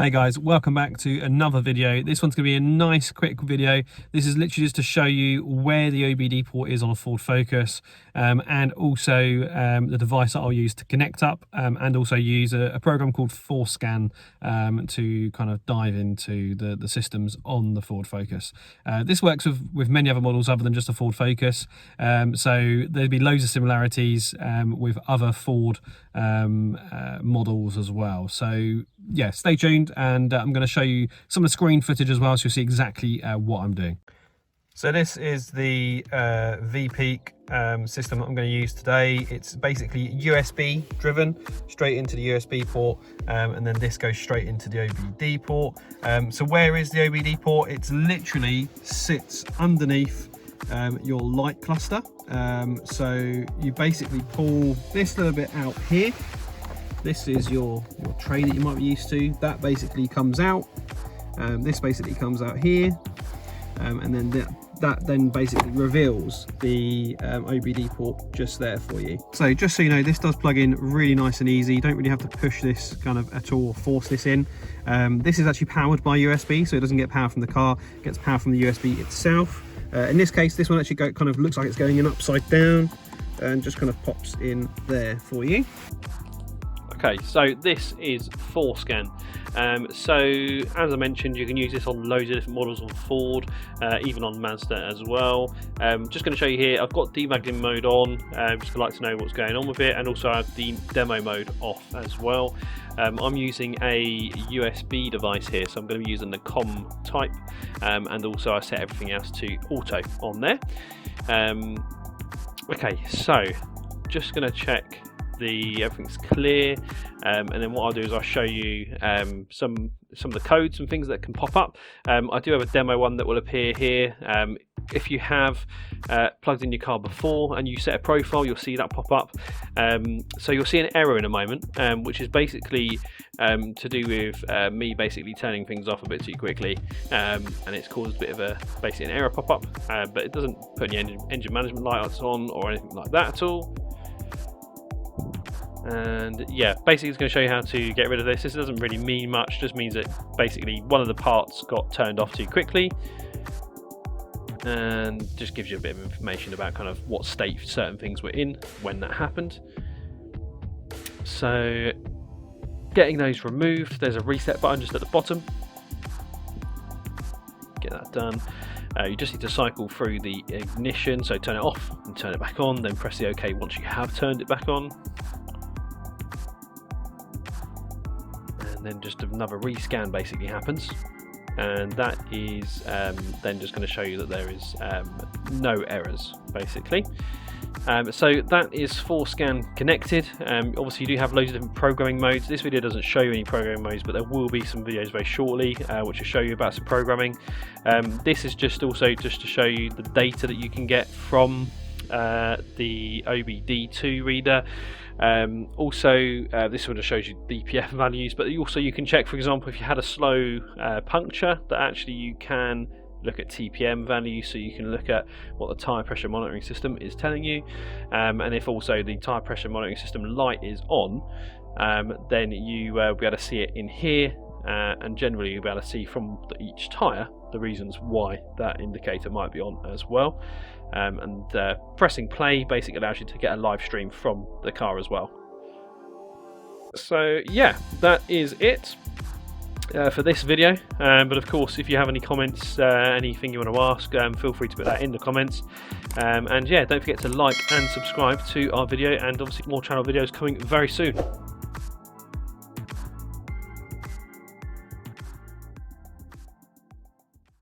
Hey guys, welcome back to another video. This one's going to be a nice quick video. This is literally just to show you where the OBD port is on a Ford Focus, and also the device that I'll use to connect up, and also use a program called FORSCAN to kind of dive into the systems on the Ford Focus. This works with many other models other than just a Ford Focus, so there'll be loads of similarities with other Ford models as well. So yeah, stay tuned, and I'm going to show you some of the screen footage as well, so you'll see exactly what I'm doing. So this is the VeePeak system that I'm going to use today. It's basically USB driven, straight into the USB port, and then this goes straight into the OBD port. So where is the OBD port? It's literally sits underneath your light cluster. So you basically pull this little bit out here. This is your tray that you might be used to. That basically comes out. This basically comes out here, and then that then basically reveals the OBD port just there for you. So just so you know, this does plug in really nice and easy. You don't really have to push this kind of at all or force this in. This is actually powered by USB, so it doesn't get power from the car, it gets power from the USB itself. In this case, this one actually kind of looks like it's going in upside down and just kind of pops in there for you. Okay, so this is FORSCAN. So as I mentioned, you can use this on loads of different models on Ford, even on Mazda as well. Just going to show you here, I've got debugging mode on, just to like to know what's going on with it, and also I have the demo mode off as well. I'm using a USB device here, so I'm going to be using the COM type, and also I set everything else to auto on there. Okay, so just going to check everything's clear, and then what I'll do is I'll show you some of the codes and things that can pop up. I do have a demo one that will appear here. If you have plugged in your car before and you set a profile, you'll see that pop up. So you'll see an error in a moment, which is basically to do with me basically turning things off a bit too quickly, and it's caused a bit of basically an error pop up, but it doesn't put any engine management lights on or anything like that at all. And yeah, basically it's going to show you how to get rid of this. This doesn't really mean much, just means that basically one of the parts got turned off too quickly, and just gives you a bit of information about kind of what state certain things were in when that happened. So getting those removed, there's a reset button just at the bottom. Get that done. You just need to cycle through the ignition, so turn it off and turn it back on, then press the OK once you have turned it back on. And then just another rescan basically happens, and that is then just going to show you that there is no errors basically. So that is FORSCAN connected. Obviously you do have loads of different programming modes. This video doesn't show you any programming modes, but there will be some videos very shortly which will show you about some programming. This is just also just to show you the data that you can get from the OBD2 reader. Also this one just shows you BPF values, but also you can check, for example, if you had a slow puncture, that actually you can look at TPM values, so you can look at what the tyre pressure monitoring system is telling you, and if also the tyre pressure monitoring system light is on, then you will be able to see it in here, and generally you'll be able to see from each tyre the reasons why that indicator might be on as well. And pressing play basically allows you to get a live stream from the car as well. So yeah, that is it for this video, but of course if you have any comments, anything you want to ask, feel free to put that in the comments, and yeah, don't forget to like and subscribe to our video, and obviously more channel videos coming very soon.